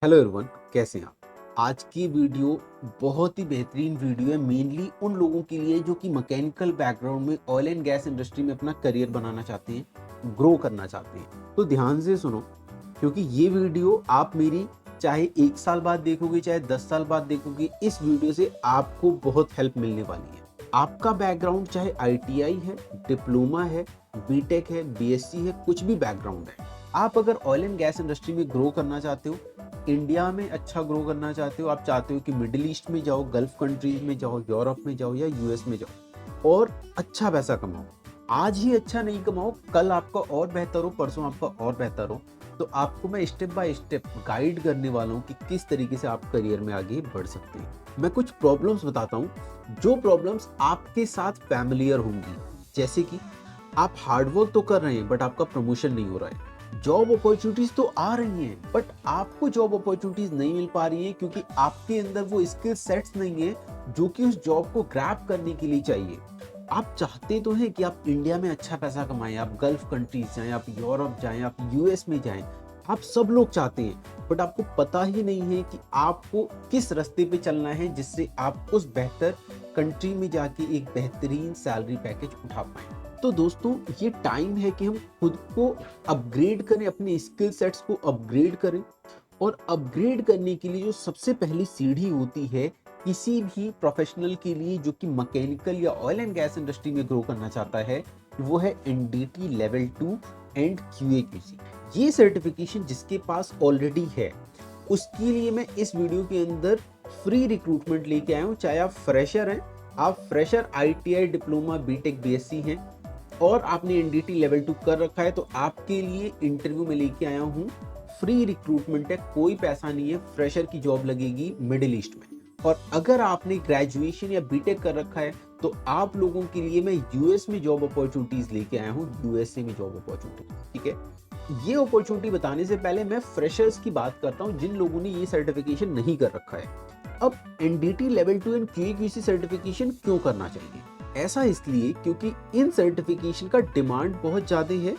Hello everyone, कैसे हैं आप। आज की वीडियो बहुत ही बेहतरीन वीडियो है, मेनली उन लोगों के लिए जो कि मैकेनिकल बैकग्राउंड में ऑयल एंड गैस इंडस्ट्री में अपना करियर बनाना चाहते हैं, ग्रो करना चाहते हैं। तो ध्यान से सुनो, क्योंकि ये वीडियो आप मेरी चाहे 1 साल बाद देखोगे चाहे 10 साल बाद देखोगे, इस वीडियो से आपको बहुत हेल्प मिलने वाली है। आपका बैकग्राउंड चाहे ITI है, डिप्लोमा है, बीटेक है, BSc है, कुछ भी बैकग्राउंड है, आप अगर ऑयल एंड गैस इंडस्ट्री में ग्रो करना चाहते हो, इंडिया में अच्छा ग्रो करना चाहते हो, आप चाहते हो कि मिडिल ईस्ट में जाओ, गल्फ कंट्रीज में जाओ, यूरोप में जाओ या US में जाओ और अच्छा पैसा कमाओ। आज ही अच्छा नहीं कमाओ, कल आपका और बेहतर हो, परसों आपका और बेहतर हो, तो आपको मैं स्टेप बाय स्टेप गाइड करने वाला हूँ कि किस तरीके से आप करियर में आगे बढ़ सकते हैं। मैं कुछ प्रॉब्लम्स बताता हूँ, जो प्रॉब्लम्स आपके साथ फैमिलियर होंगी। जैसे कि आप हार्डवर्क तो कर रहे हैं बट आपका प्रमोशन नहीं हो रहा है, जॉब अपॉर्चुनिटीज तो आ रही हैं बट आपको जॉब अपॉर्चुनिटीज नहीं मिल पा रही हैं क्योंकि आपके अंदर वो स्किल सेट्स नहीं है जो कि उस जॉब को ग्रैब करने के लिए चाहिए। आप चाहते तो हैं कि आप इंडिया में अच्छा पैसा कमाएं, आप गल्फ कंट्रीज जाएं, आप यूरोप जाएं, आप US में जाएं, आप सब लोग चाहते हैं, बट आपको पता ही नहीं है कि आपको किस रास्ते पे चलना है जिससे आप उस बेहतर कंट्री में जाके एक बेहतरीन सैलरी पैकेज उठा पाएं। तो दोस्तों, ये टाइम है कि हम खुद को अपग्रेड करें, अपने स्किल सेट्स को अपग्रेड करें। और अपग्रेड करने के लिए जो सबसे पहली सीढ़ी होती है किसी भी प्रोफेशनल के लिए जो कि मैकेनिकल या ऑयल एंड गैस इंडस्ट्री में ग्रो करना चाहता है, वो है NDT लेवल 2 एंड QA/QC। ये सर्टिफिकेशन जिसके पास ऑलरेडी है, उसके लिए मैं इस वीडियो के अंदर फ्री रिक्रूटमेंट लेके आया हूँ। चाहे आप फ्रेशर हैं, आप fresher ITI, diploma, BTech, BSc हैं और आपने NDT लेवल 2 कर रखा है, तो आपके लिए इंटरव्यू में लेके आया हूँ। फ्री रिक्रूटमेंट है, कोई पैसा नहीं है, फ्रेशर की जॉब लगेगी मिडिल ईस्ट में। और अगर आपने ग्रेजुएशन या बीटेक कर रखा है तो आप लोगों के लिए मैं US में जॉब अपॉर्चुनिटीज लेके आया हूँ, USA में जॉब अपॉर्चुनिटी। ठीक है, ये अपॉर्चुनिटी बताने से पहले मैं फ्रेशर्स की बात करता हूँ, जिन लोगों ने ये सर्टिफिकेशन नहीं कर रखा है। अब NDT level 2 and QA/QC certification क्यों करना चाहिए? ऐसा इसलिए क्योंकि इन सर्टिफिकेशन का डिमांड बहुत ज्यादा है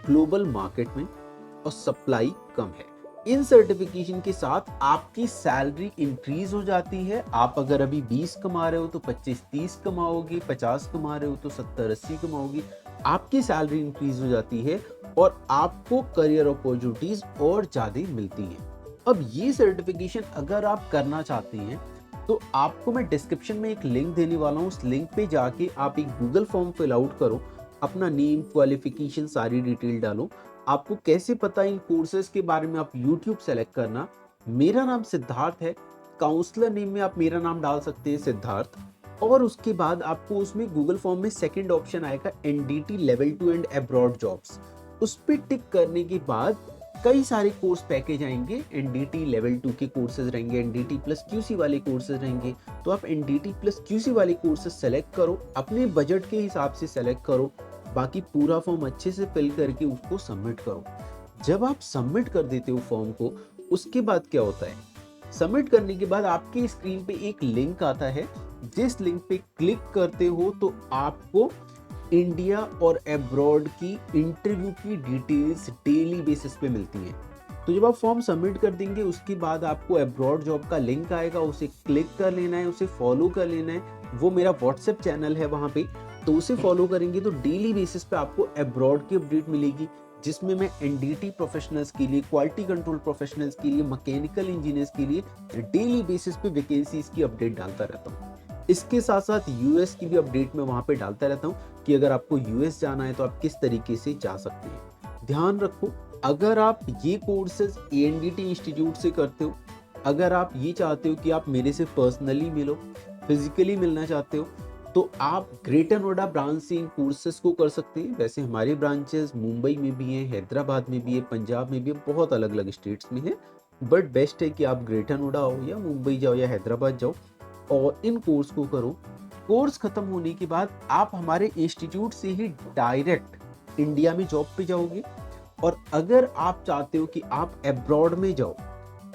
ग्लोबल मार्केट में और सप्लाई कम है। इन सर्टिफिकेशन के साथ आपकी सैलरी इंक्रीज हो जाती है। आप अगर अभी 20 कमा रहे हो तो 25-30 कमाओगे, 50 कमा रहे हो तो 70-80 कमाओगे। आपकी सैलरी इंक्रीज हो जाती है और आपको करियर अपॉर्चुनिटीज और ज्यादा मिलती हैं। अब ये सर्टिफिकेशन अगर आप करना चाहते हैं तो आपको मैं डिस्क्रिप्शन में एक लिंक देने वाला हूँ। उस लिंक पे जाके आप एक गूगल फॉर्म फिल आउट करो, अपना नेम, क्वालिफिकेशन, सारी डिटेल डालो। आपको कैसे पता इन कोर्सेज के बारे में, आप यूट्यूब सेलेक्ट करना। मेरा नाम सिद्धार्थ है, काउंसलर नेम में आप मेरा नाम डाल सकते हैं सिद्धार्थ। और उसके बाद आपको उसमें गूगल फॉर्म में सेकंड ऑप्शन आएगा NDT level 2 and abroad jobs. उस पर टिक करने के बाद कई सारे कोर्स पैकेज आएंगे। NDT लेवल 2 के कोर्सेज रहेंगे, NDT प्लस QC वाले कोर्सेज रहेंगे। तो आप NDT प्लस QC वाले कोर्सेज सेलेक्ट करो, अपने बजट के हिसाब से सेलेक्ट करो। बाकी पूरा फॉर्म अच्छे से फिल करके उसको सबमिट करो। जब आप सबमिट कर देते हो फॉर्म को, उसके बाद क्या होता है, सबमिट करने के बाद आपकी स्क्रीन पे एक लिंक आता है। जिस लिंक पे क्लिक करते हो तो आपको इंडिया और अब्रॉड की इंटरव्यू की डिटेल्स डेली बेसिस पे मिलती हैं। तो जब आप फॉर्म सबमिट कर देंगे उसके बाद आपको अब्रॉड जॉब का लिंक आएगा, उसे क्लिक कर लेना है, उसे फॉलो कर लेना है। वो मेरा व्हाट्सएप चैनल है वहाँ पे, तो उसे फॉलो करेंगे तो डेली बेसिस पे आपको अब्रॉड की अपडेट मिलेगी, जिसमें मैं NDT प्रोफेशनल्स के लिए, क्वालिटी कंट्रोल प्रोफेशनल्स के लिए, मैकेनिकल इंजीनियर्स के लिए डेली बेसिस पे वैकेंसीज की अपडेट डालता रहता हूँ। इसके साथ साथ US की भी अपडेट मैं वहाँ पे डालता रहता हूँ कि अगर आपको US जाना है तो आप किस तरीके से जा सकते हैं। ध्यान रखो, अगर आप ये कोर्सेज ANDT इंस्टीट्यूट से करते हो, अगर आप ये चाहते हो कि आप मेरे से पर्सनली मिलो, फिजिकली मिलना चाहते हो, तो आप ग्रेटर नोएडा ब्रांच से इन कोर्सेज को कर सकते हैं। वैसे हमारे ब्रांचेस मुंबई में भी हैं, हैदराबाद में भी है, पंजाब में भी है, बहुत अलग अलग स्टेट्स में है। बट बेस्ट है कि आप ग्रेटर नोएडा हो या मुंबई जाओ या हैदराबाद जाओ और इन कोर्स को करो। कोर्स खत्म होने के बाद आप हमारे इंस्टीट्यूट से ही डायरेक्ट इंडिया में जॉब पे जाओगे। और अगर आप चाहते हो कि आप अब्रॉड में जाओ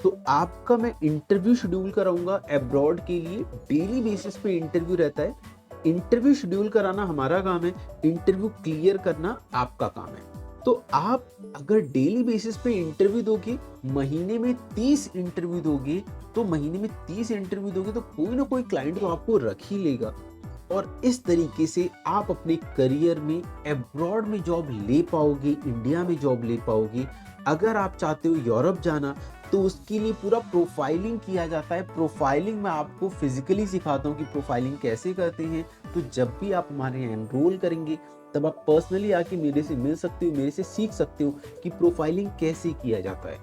तो आपका मैं इंटरव्यू शेड्यूल कराऊंगा अब्रॉड के लिए। डेली बेसिस पे इंटरव्यू रहता है। इंटरव्यू शेड्यूल कराना हमारा काम है, इंटरव्यू क्लियर करना आपका काम है। तो आप अगर डेली बेसिस पे इंटरव्यू दोगे, महीने में 30 इंटरव्यू दोगे, तो महीने में 30 इंटरव्यू दोगे तो कोई ना कोई क्लाइंट तो आपको रख ही लेगा। और इस तरीके से आप अपने करियर में अब्रॉड में जॉब ले पाओगे, इंडिया में जॉब ले पाओगे। अगर आप चाहते हो यूरोप जाना, तो उसके लिए पूरा प्रोफाइलिंग किया जाता है। प्रोफाइलिंग मैं आपको फिजिकली सिखाता हूँ कि प्रोफाइलिंग कैसे करते हैं। तो जब भी आप हमारे यहाँ एनरोल करेंगे, तब आप पर्सनली आके मेरे से मिल सकते हो, मेरे से सीख सकते हो कि प्रोफाइलिंग कैसे किया जाता है,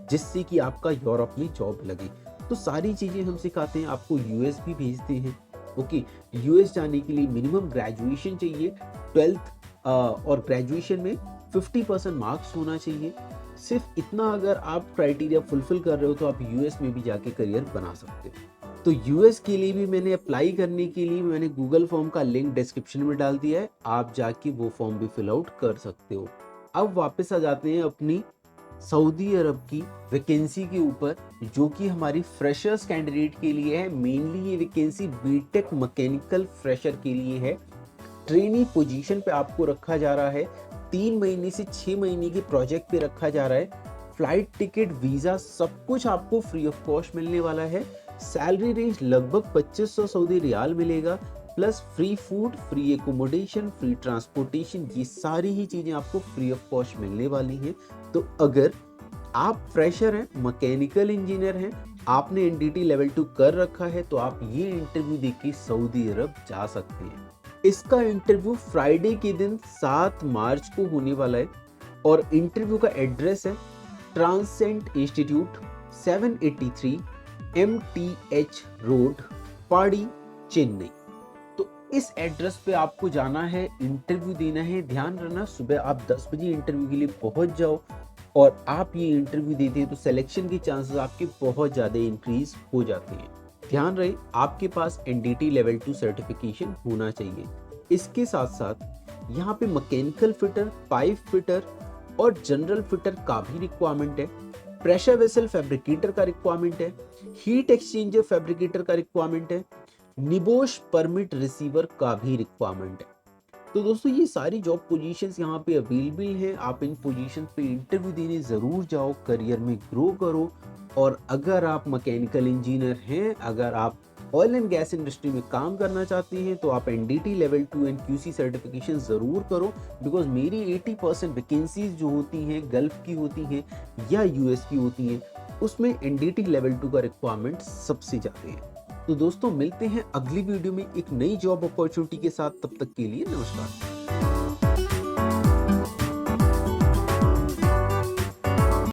जिससे कि आपका यूरोप में जॉब लगे। तो सारी चीज़ें हम सिखाते हैं। आपको यूएस भी भेजते हैं। ओके, यूएस जाने के लिए मिनिमम ग्रेजुएशन चाहिए, 12th और ग्रेजुएशन में 50% मार्क्स होना चाहिए। सिर्फ इतना अगर आप क्राइटेरिया फुलफिल कर रहे हो तो आप यूएस में भी जाके करियर बना सकते हो। तो यूएस के लिए भी मैंने अप्लाई करने के लिए मैंने गूगल फॉर्म का लिंक डिस्क्रिप्शन में डाल दिया है, आप जाके वो फॉर्म भी फिल आउट कर सकते हो। अब वापस आ जाते हैं अपनी सऊदी अरब की वैकेंसी के ऊपर, जो कि हमारी फ्रेशर्स कैंडिडेट के लिए है। मेनली ये वैकेंसी बीटेक मैकेनिकल फ्रेशर के लिए है। ट्रेनी पोजीशन पे आपको रखा जा रहा है। 3 महीने से 6 महीने के प्रोजेक्ट पे रखा जा रहा है। फ्लाइट टिकट, वीज़ा सब कुछ आपको फ्री ऑफ कॉस्ट मिलने वाला है। सैलरी रेंज लगभग 2500 सऊदी रियाल मिलेगा, plus free food, free accommodation, free transportation, ये सारी ही चीज़ें आपको फ्री ऑफ कॉस्ट मिलने वाली हैं। तो अगर आप फ्रेशर हैं, मैकेनिकल इंजीनियर हैं, आपने एनडीटी लेवल 2 कर रखा है, तो आप ये इंटरव्यू देके सऊदी अरब जा सकते हैं। इसका इंटरव्यू फ्राइडे के दिन 7 मार्च को होने वाला है और इंटरव्यू का एड्रेस है ट्रांसेंट इंस्टीट्यूट, 783 MTH रोड, पाड़ी, चेन्नई। तो इस एड्रेस पे आपको जाना है, इंटरव्यू देना है। ध्यान रखना, सुबह आप 10 बजे इंटरव्यू के लिए पहुंच जाओ और आप ये इंटरव्यू देते हैं तो सिलेक्शन के चांसेस आपके बहुत ज़्यादा इंक्रीज हो जाते हैं। ध्यान रहे, आपके पास एनडीटी लेवल 2 सर्टिफिकेशन होना चाहिए। इसके साथ साथ यहाँ पे मैकेनिकल फिटर, पाइप फिटर और जनरल फिटर का भी रिक्वायरमेंट है। प्रेशर वेसल फैब्रिकेटर का रिक्वायरमेंट है। हीट एक्सचेंजर फैब्रिकेटर का रिक्वायरमेंट है। निबोश परमिट रिसीवर का भी रिक्वायरमेंट है। तो दोस्तों, ये सारी जॉब पोजीशंस यहाँ पे अवेलेबल हैं। आप इन पोजीशंस पे इंटरव्यू देने ज़रूर जाओ, करियर में ग्रो करो। और अगर आप मैकेनिकल इंजीनियर हैं, अगर आप ऑयल एंड गैस इंडस्ट्री में काम करना चाहते हैं, तो आप NDT level 2 and QC certification ज़रूर करो। बिकॉज मेरी 80% वैकेंसीज जो होती हैं गल्फ की होती हैं या यूएस की होती हैं, उसमें एनडीटी लेवल 2 का रिक्वायरमेंट सबसे ज़्यादा है। तो दोस्तों, मिलते हैं अगली वीडियो में एक नई जॉब अपॉर्चुनिटी के साथ। तब तक के लिए नमस्कार।